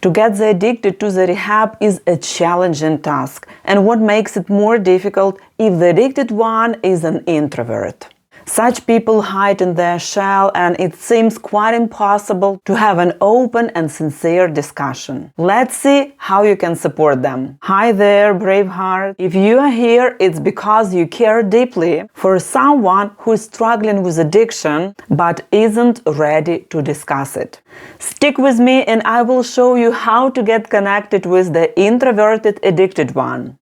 To get the addicted to the rehab is a challenging task, and what makes it more difficult if the addicted one is an introvert. Such people hide in their shell, and it seems quite impossible to have an open and sincere discussion. Let's see how you can support them. Hi there, brave heart. If you are here, it's because you care deeply for someone who is struggling with addiction but isn't ready to discuss it. Stick with me and I will show you how to get connected with the introverted addicted one.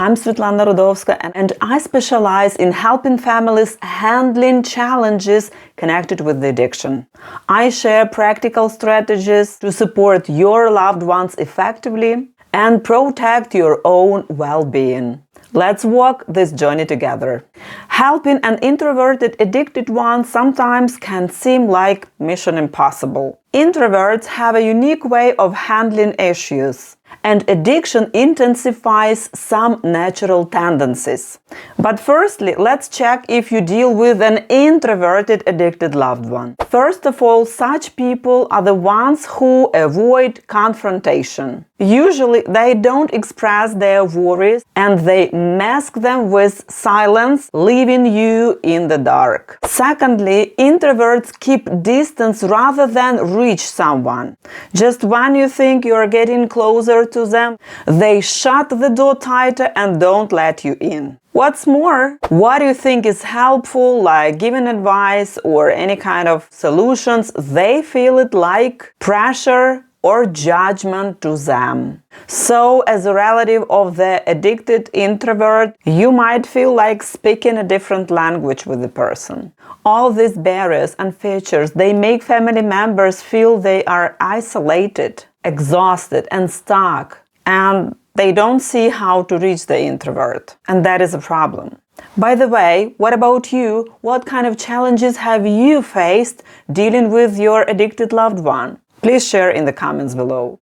I'm Svetlana Rudovska, and I specialize in helping families handling challenges connected with the addiction. I share practical strategies to support your loved ones effectively and protect your own well-being. Let's walk this journey together. Helping an introverted addicted one sometimes can seem like mission impossible. Introverts have a unique way of handling issues, and addiction intensifies some natural tendencies. But firstly, let's check if you deal with an introverted addicted loved one. First of all, such people are the ones who avoid confrontation. Usually, they don't express their worries and they mask them with silence, leaving you in the dark. Secondly, introverts keep distance rather than reach someone. Just when you think you're getting closer to them, they shut the door tighter and don't let you in. What's more, what you think is helpful, like giving advice or any kind of solutions, they feel it like pressure or judgment to them. So, as a relative of the addicted introvert, you might feel like speaking a different language with the person. All these barriers and features, they make family members feel they are isolated, exhausted, and stuck, and they don't see how to reach the introvert, and that is a problem. By the way, what about you? What kind of challenges have you faced dealing with your addicted loved one? Please share in the comments below.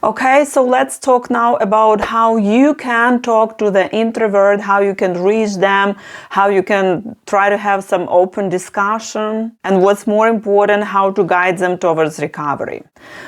Okay, so let's talk now about how you can talk to the introvert, how you can reach them, how you can try to have some open discussion, and what's more important, how to guide them towards recovery.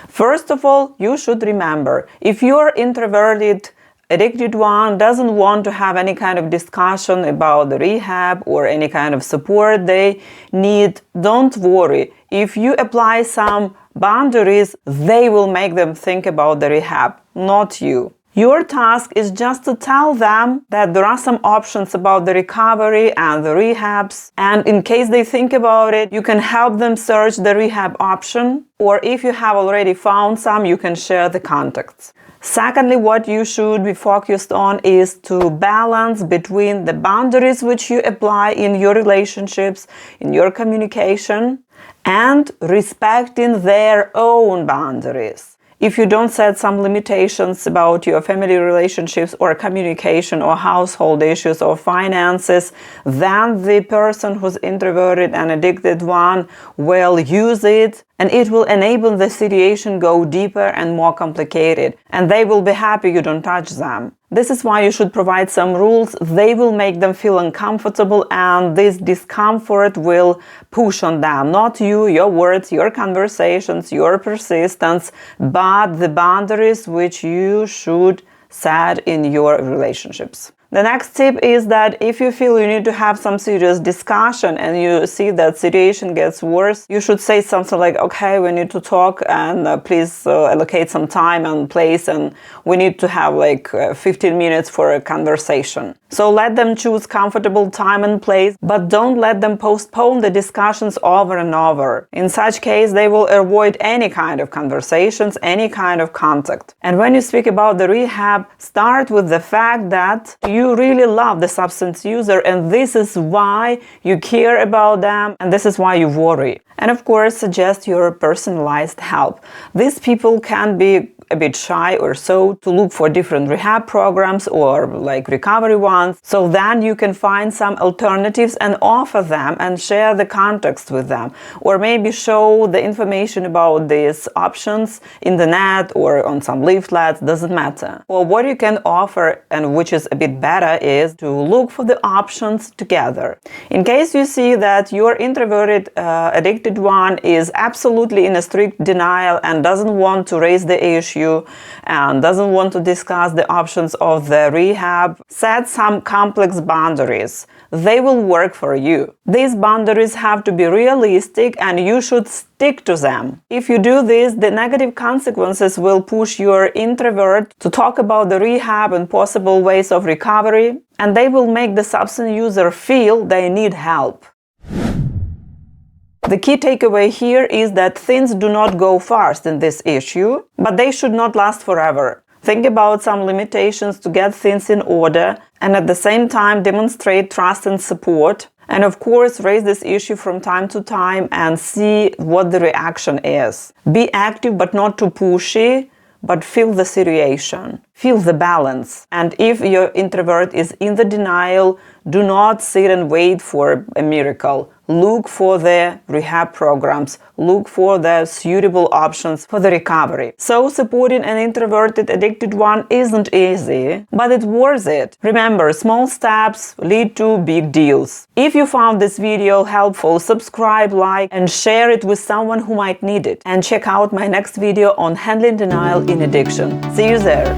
First of all, you should remember, if you're introverted, addicted one doesn't want to have any kind of discussion about the rehab or any kind of support they need, don't worry. If you apply some boundaries, they will make them think about the rehab, not you. Your task is just to tell them that there are some options about the recovery and the rehabs, and in case they think about it, you can help them search the rehab option, or if you have already found some, you can share the contacts. Secondly, what you should be focused on is to balance between the boundaries which you apply in your relationships, in your communication, and respecting their own boundaries. If you don't set some limitations about your family relationships or communication or household issues or finances, then the person who's introverted and addicted one will use it, and it will enable the situation go deeper and more complicated, and they will be happy you don't touch them. This is why you should provide some rules. They will make them feel uncomfortable, and this discomfort will push on them, not you, your words, your conversations, your persistence, but the boundaries which you should set in your relationships. The next tip is that if you feel you need to have some serious discussion and you see that situation gets worse, you should say something like, okay, we need to talk, and please allocate some time and place, and we need to have like 15 minutes for a conversation. So let them choose comfortable time and place, but don't let them postpone the discussions over and over. In such case, they will avoid any kind of conversations, any kind of contact. And when you speak about the rehab, start with the fact that you really love the substance user, and this is why you care about them, and this is why you worry. And of course, suggest your personalized help. These people can be a bit shy or so to look for different rehab programs or like recovery ones. So then you can find some alternatives and offer them and share the context with them, or maybe show the information about these options in the net or on some leaflets, doesn't matter. Or what you can offer, and which is a bit better, is to look for the options together. In case you see that your introverted addicted one is absolutely in a strict denial and doesn't want to raise the issue and doesn't want to discuss the options of the rehab, set some complex boundaries. They will work for you. These boundaries have to be realistic and you should stick to them. If you do this, the negative consequences will push your introvert to talk about the rehab and possible ways of recovery, and they will make the substance user feel they need help. The key takeaway here is that things do not go fast in this issue, but they should not last forever. Think about some limitations to get things in order and at the same time demonstrate trust and support. And of course, raise this issue from time to time and see what the reaction is. Be active but not too pushy, but feel the situation, feel the balance. And if your introvert is in the denial, do not sit and wait for a miracle. Look for the rehab programs, look for the suitable options for the recovery. So supporting an introverted addicted one isn't easy, but it's worth it. Remember, small steps lead to big deals. If you found this video helpful, subscribe, like, and share it with someone who might need it. And check out my next video on handling denial in addiction. See you there.